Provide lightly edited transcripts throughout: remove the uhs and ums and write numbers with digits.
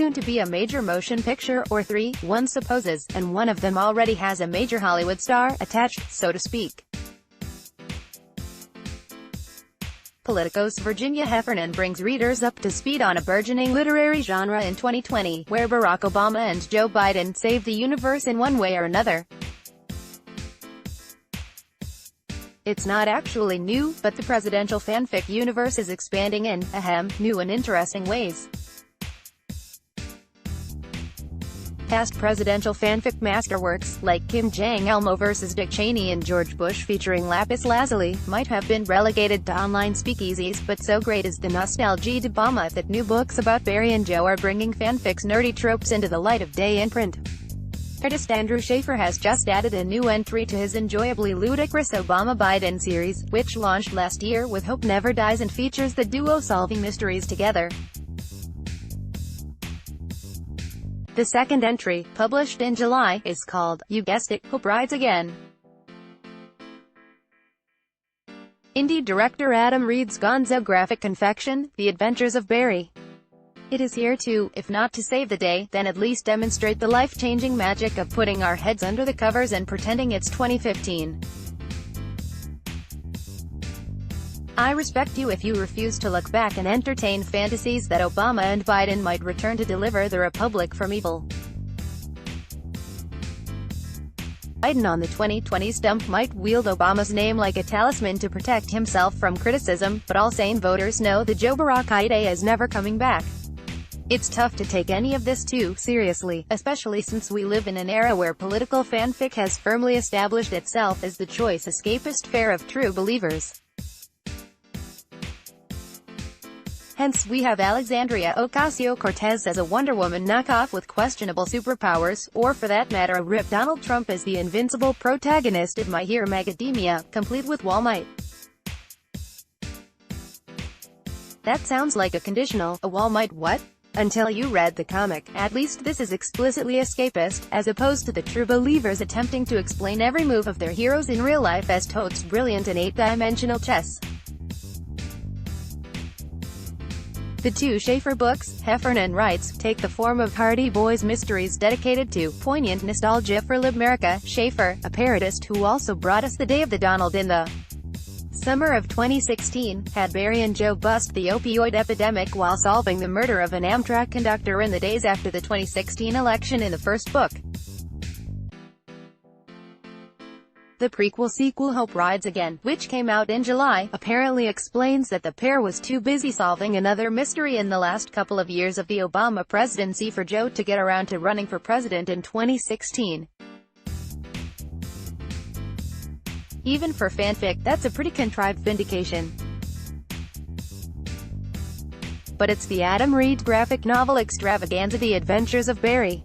soon to be a major motion picture, or three, one supposes, and one of them already has a major Hollywood star attached, so to speak. Politico's Virginia Heffernan brings readers up to speed on a burgeoning literary genre in 2020, where Barack Obama and Joe Biden save the universe in one way or another. It's not actually new, but the presidential fanfic universe is expanding in, new and interesting ways. Past presidential fanfic masterworks, like Kim Jong-il vs. Dick Cheney and George Bush featuring lapis lazuli, might have been relegated to online speakeasies, but so great is the nostalgia de Obama that new books about Barry and Joe are bringing fanfic's nerdy tropes into the light of day in print. Artist Andrew Schaefer has just added a new entry to his enjoyably ludicrous Obama-Biden series, which launched last year with Hope Never Dies and features the duo solving mysteries together. The second entry, published in July, is called, you guessed it, Hope Rides Again. Indie director Adam Reed's gonzo graphic confection, The Adventures of Barry. It is here to, if not to save the day, then at least demonstrate the life-changing magic of putting our heads under the covers and pretending it's 2015. I respect you if you refuse to look back and entertain fantasies that Obama and Biden might return to deliver the republic from evil. Biden on the 2020 stump might wield Obama's name like a talisman to protect himself from criticism, but all sane voters know the Joe Barack idea is never coming back. It's tough to take any of this too seriously, especially since we live in an era where political fanfic has firmly established itself as the choice escapist fare of true believers. Hence we have Alexandria Ocasio-Cortez as a Wonder Woman knockoff with questionable superpowers, or for that matter a Rip Donald Trump as the invincible protagonist of My Hero Academia, complete with Walmart. That sounds like a conditional, a Walmart what? Until you read the comic. At least this is explicitly escapist, as opposed to the true believers attempting to explain every move of their heroes in real life as totes brilliant in 8-dimensional chess. The two Schaefer books, Heffernan writes, take the form of Hardy Boys mysteries dedicated to poignant nostalgia for Libmerica. Schaefer, a parodist who also brought us The Day of the Donald in the summer of 2016, had Barry and Joe bust the opioid epidemic while solving the murder of an Amtrak conductor in the days after the 2016 election in the first book. The prequel-sequel Hope Rides Again, which came out in July, apparently explains that the pair was too busy solving another mystery in the last couple of years of the Obama presidency for Joe to get around to running for president in 2016. Even for fanfic, that's a pretty contrived vindication. But it's the Adam Reed graphic novel extravaganza The Adventures of Barry.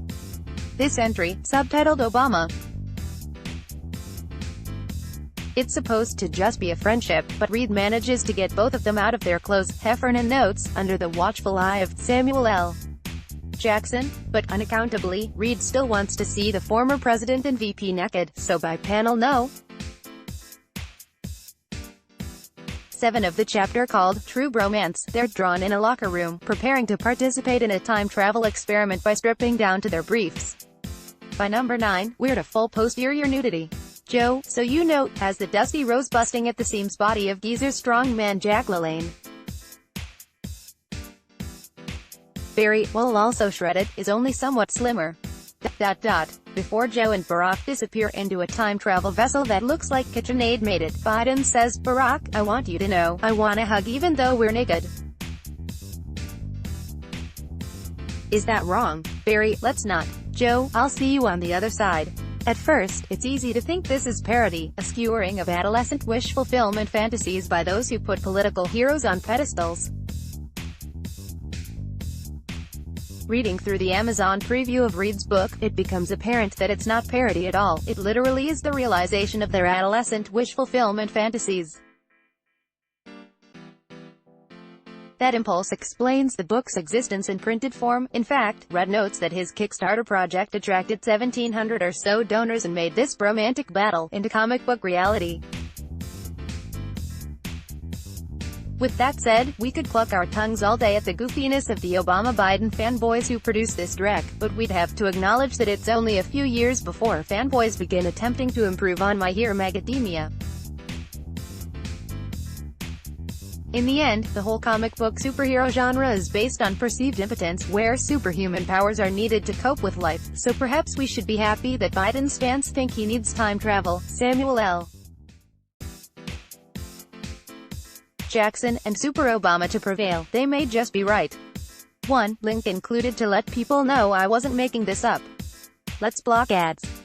This entry, subtitled Obama, it's supposed to just be a friendship, but Reed manages to get both of them out of their clothes, Heffernan notes, under the watchful eye of Samuel L. Jackson, but unaccountably, Reed still wants to see the former president and VP naked, so by panel no. 7 of the chapter called True Bromance, they're drawn in a locker room, preparing to participate in a time travel experiment by stripping down to their briefs. By number 9, we're to full posterior nudity. Joe, so you know, has the dusty rose busting at the seams body of geezer strongman Jack LaLanne. Barry, while also shredded, is only somewhat slimmer. Before Joe and Barack disappear into a time travel vessel that looks like KitchenAid made it, Biden says, Barack, I want you to know, I want a hug even though we're naked. Is that wrong? Barry, let's not. Joe, I'll see you on the other side. At first, it's easy to think this is parody, a skewering of adolescent wish fulfillment fantasies by those who put political heroes on pedestals. Reading through the Amazon preview of Reed's book, it becomes apparent that it's not parody at all, it literally is the realization of their adolescent wish fulfillment fantasies. That impulse explains the book's existence in printed form. In fact, Red notes that his Kickstarter project attracted 1,700 or so donors and made this bromantic battle into comic book reality. With that said, we could cluck our tongues all day at the goofiness of the Obama-Biden fanboys who produce this dreck, but we'd have to acknowledge that it's only a few years before fanboys begin attempting to improve on My Hero Academia. In the end, the whole comic book superhero genre is based on perceived impotence, where superhuman powers are needed to cope with life, so perhaps we should be happy that Biden's fans think he needs time travel. Samuel L. Jackson, and Super Obama to prevail. They may just be right. 1. Link included to let people know I wasn't making this up. Let's block ads.